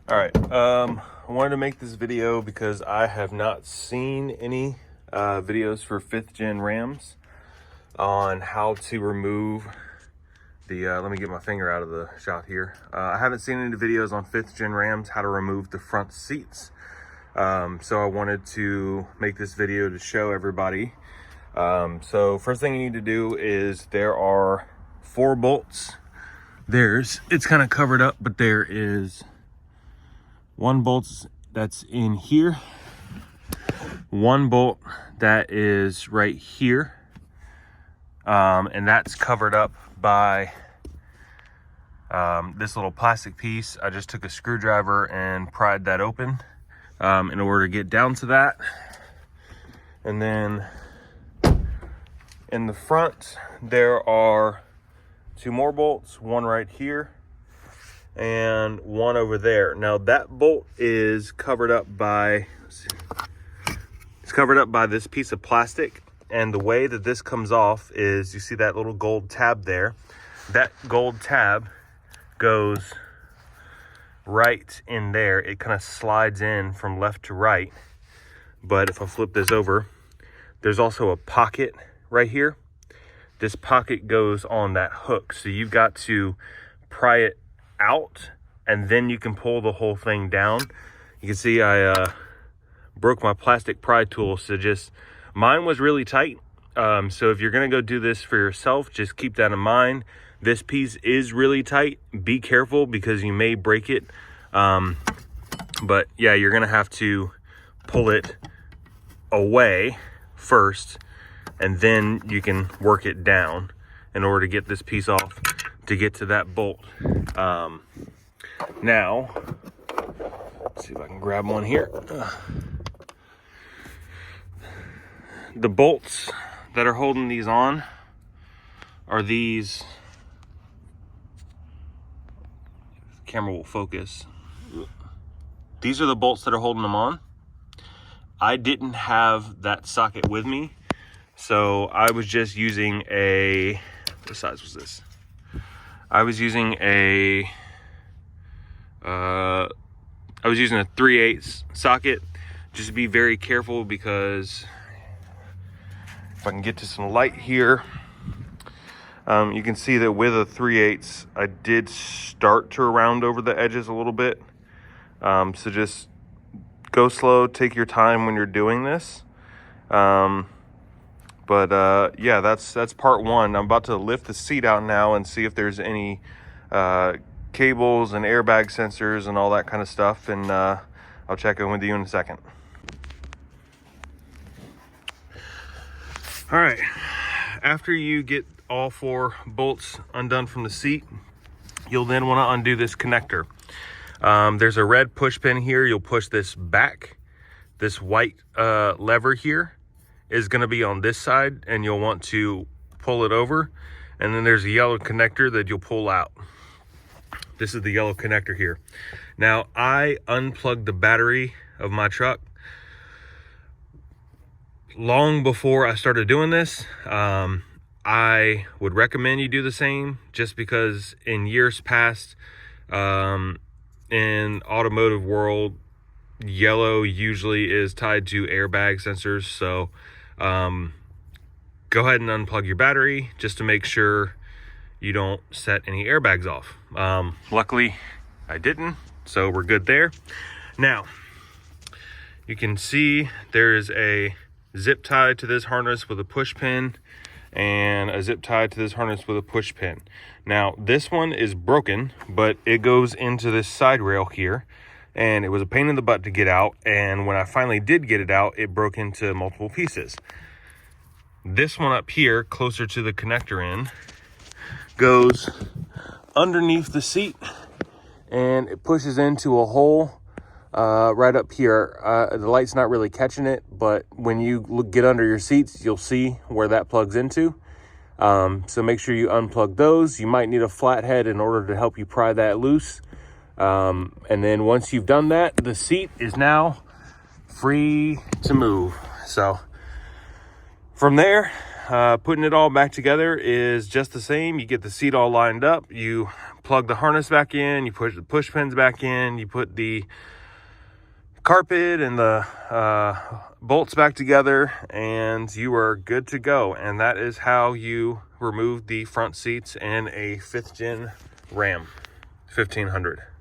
All right, I wanted to make this video because I have not seen any videos for 5th gen Rams on how to remove the, let me get my finger out of the shot here. I haven't seen any videos on 5th gen Rams how to remove the front seats. So I wanted to make this video to show everybody. So first thing you need to do is there are 4 bolts. It's kind of covered up, but there is 1 bolt that's in here, 1 bolt that is right here, and that's covered up by this little plastic piece. I just took a screwdriver and pried that open in order to get down to that. And then in the front there are 2 more bolts, 1 right here and 1 over there. Now that bolt is covered up by, it's covered up by this piece of plastic, and the way that this comes off is, you see that little gold tab there? That gold tab goes right in there. It kind of slides in from left to right. But if I flip this over, there's also a pocket right here. This pocket goes on that hook, so you've got to pry it out and then you can pull the whole thing down. You can see I broke my plastic pry tool, so mine was really tight. So if you're gonna go do this for yourself, just keep that in mind. This piece is really tight. Be careful because you may break it. But yeah, you're gonna have to pull it away first, and then you can work it down in order to get this piece off to get to that bolt. Now, let's see if I can grab one here. The bolts that are holding these on are these. The camera will focus. These are the bolts that are holding them on. I didn't have that socket with me, so I was just using what size was this? I was using a 3/8 socket. Just be very careful, because if I can get to some light here, you can see that with a 3/8, I did start to round over the edges a little bit. So just go slow, take your time when you're doing this. Yeah, that's part 1. I'm about to lift the seat out now and see if there's any cables and airbag sensors and all that kind of stuff, and I'll check in with you in a second. All right, after you get all 4 bolts undone from the seat, you'll then want to undo this connector. There's a red push pin here. You'll push this back. This white lever here is going to be on this side, and you'll want to pull it over. And then there's a yellow connector that you'll pull out. This is the yellow connector here. Now, I unplugged the battery of my truck long before I started doing this. I would recommend you do the same, just because in years past, in automotive world, yellow usually is tied to airbag sensors. So go ahead and unplug your battery just to make sure you don't set any airbags off. Luckily I didn't, so we're good there. Now you can see there is a zip tie to this harness with a push pin, and a zip tie to this harness with a push pin. Now this one is broken, but it goes into this side rail here, and it was a pain in the butt to get out, and when I finally did get it out, it broke into multiple pieces. This one up here, closer to the connector end, goes underneath the seat, and it pushes into a hole right up here. The light's not really catching it, but when you get under your seats, you'll see where that plugs into. So make sure you unplug those. You might need a flathead in order to help you pry that loose. And then once you've done that, the seat is now free to move. So from there, putting it all back together is just the same. You get the seat all lined up, you plug the harness back in, you push the push pins back in, you put the carpet and the bolts back together, and you are good to go. And that is how you remove the front seats in a 5th gen Ram 1500.